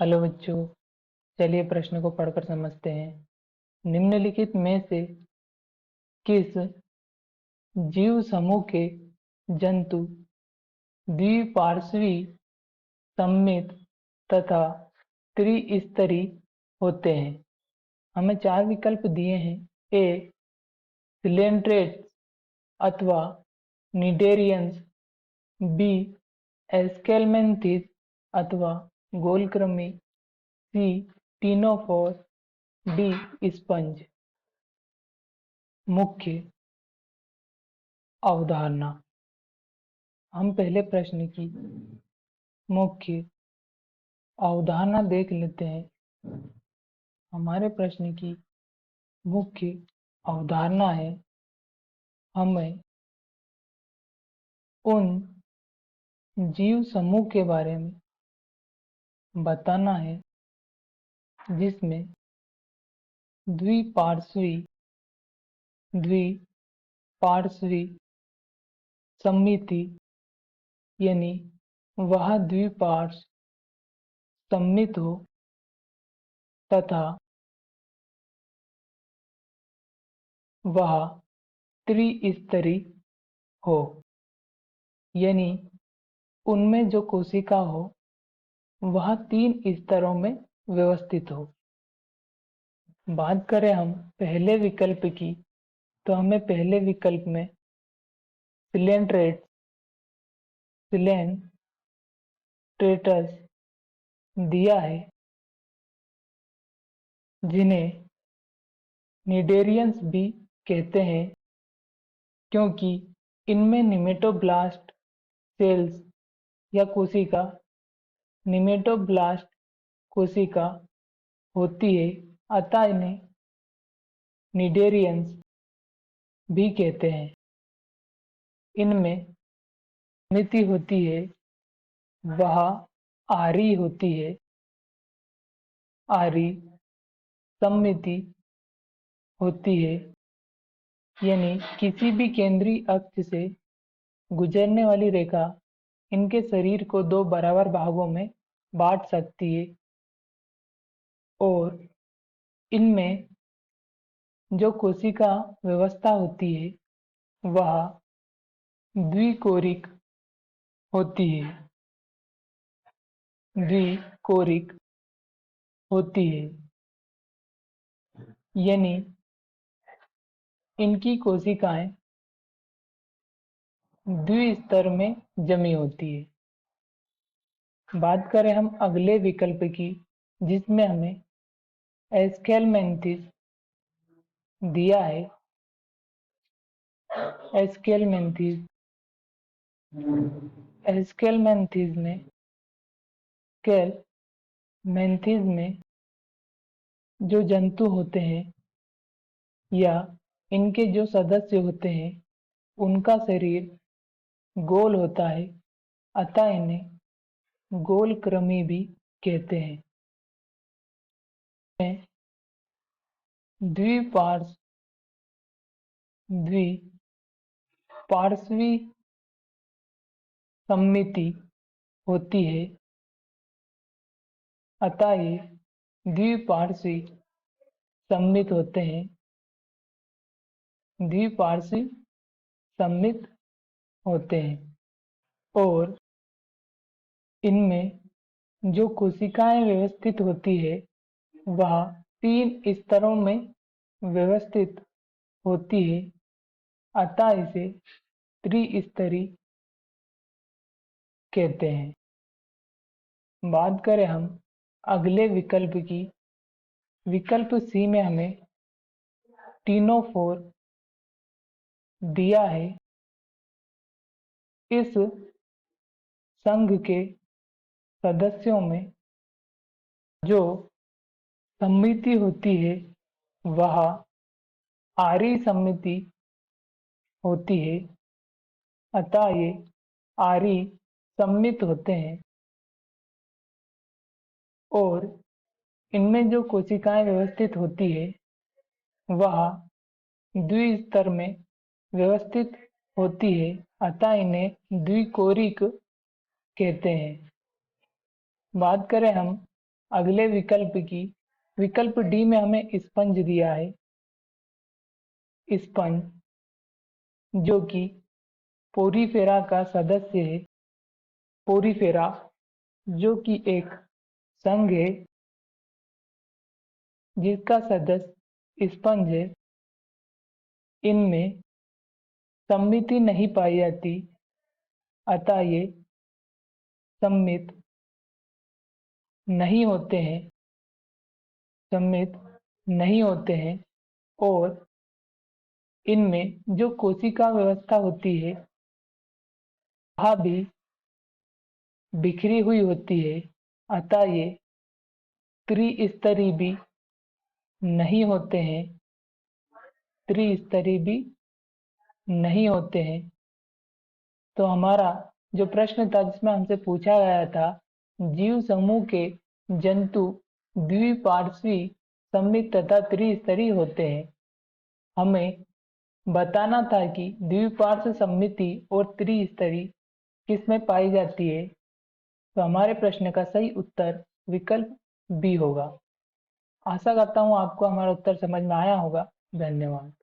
Hello बच्चों, चलिए प्रश्न को पढ़कर समझते हैं। निम्नलिखित में से किस जीव समूह के जंतु द्विपार्श्वी सममित तथा त्रिस्तरी होते हैं? हमें चार विकल्प दिए हैं। ए सिलेंट्रेट्स अथवा निडेरियंस, बी एस्केलमेंथिस अथवा गोलकृमि, सी टीनोफोर, डी स्पंज। मुख्य अवधारणा। हम पहले प्रश्न की मुख्य अवधारणा देख लेते हैं। हमारे प्रश्न की मुख्य अवधारणा है, हमें उन जीव समूह के बारे में बताना है जिसमें द्विपार्श्वी सममिति यानी वह द्विपार्श्व सममित हो तथा वह त्रिस्तरी हो, यानी उनमें जो कोशिका हो वह 3 स्तरों में व्यवस्थित हो। बात करें हम पहले विकल्प की, तो हमें पहले विकल्प में सिलेंट्रेटस दिया है, जिन्हें निडेरियंस भी कहते हैं, क्योंकि इनमें निमेटोब्लास्ट सेल्स या निमेटोब्लास्ट कोशिका होती है, अतः इन्हें निडेरियंस भी कहते हैं। इनमें मिति होती है, वह आरी होती है। आरी सममिति होती है, यानी किसी भी केंद्रीय अक्ष से गुजरने वाली रेखा इनके शरीर को 2 बराबर भागों में बांट सकती है और इनमें जो कोशिका व्यवस्था होती है वह द्विकोरिक होती है। द्विकोरिक होती है, यानी इनकी कोशिकाएं द्विस्तर में जमी होती है। बात करें हम अगले विकल्प की, जिसमें हमें एस्केलमेंथिस दिया है। एस्केलमेंथिस में जो जंतु होते हैं या इनके जो सदस्य होते हैं उनका शरीर गोल होता है, अतः इन्हें गोलकृमि भी कहते हैं। द्विपार्श्वी सममिति होती है, अतः ये द्विपार्श्वी सममित होते हैं। द्विपार्श्वी सममित होते हैं और इनमें जो कोशिकाएं व्यवस्थित होती है वह 3 स्तरों में व्यवस्थित होती है, अतः इसे त्रिस्तरी कहते हैं। बात करें हम अगले विकल्प की, विकल्प सी में हमें टीनोफोर दिया है। इस संघ के सदस्यों में जो सममिति होती है वह आरी सममिति होती है, अतः ये आरी सममित होते हैं और इनमें जो कोशिकाएं व्यवस्थित होती है वह द्विस्तर में व्यवस्थित होती है, अतः इन्हें द्विकोरिक कहते हैं। बात करें हम अगले विकल्प डी में हमें स्पंज दिया है। स्पंज जो कि पोरीफेरा का सदस्य है। पोरीफेरा जो कि एक संघ है जिसका सदस्य स्पंज है। इनमें सममिति नहीं पाई जाती, अतः ये सममित नहीं होते हैं। सममित नहीं होते हैं और इनमें जो कोशिका व्यवस्था होती है वह भी बिखरी हुई होती है, अतः ये त्रिस्तरीय भी नहीं होते हैं। त्रिस्तरीय भी नहीं होते हैं। तो हमारा जो प्रश्न था जिसमें हमसे पूछा गया था, जीव समूह के जंतु द्विपार्श्वी, सममित तथा त्रिस्तरीय होते हैं। हमें बताना था कि द्विपार्श्व सममिति और त्रिस्तरीय किसमें पाई जाती है। तो हमारे प्रश्न का सही उत्तर विकल्प बी होगा। आशा करता हूँ आपको हमारा उत्तर समझ में आया होगा। धन्यवाद।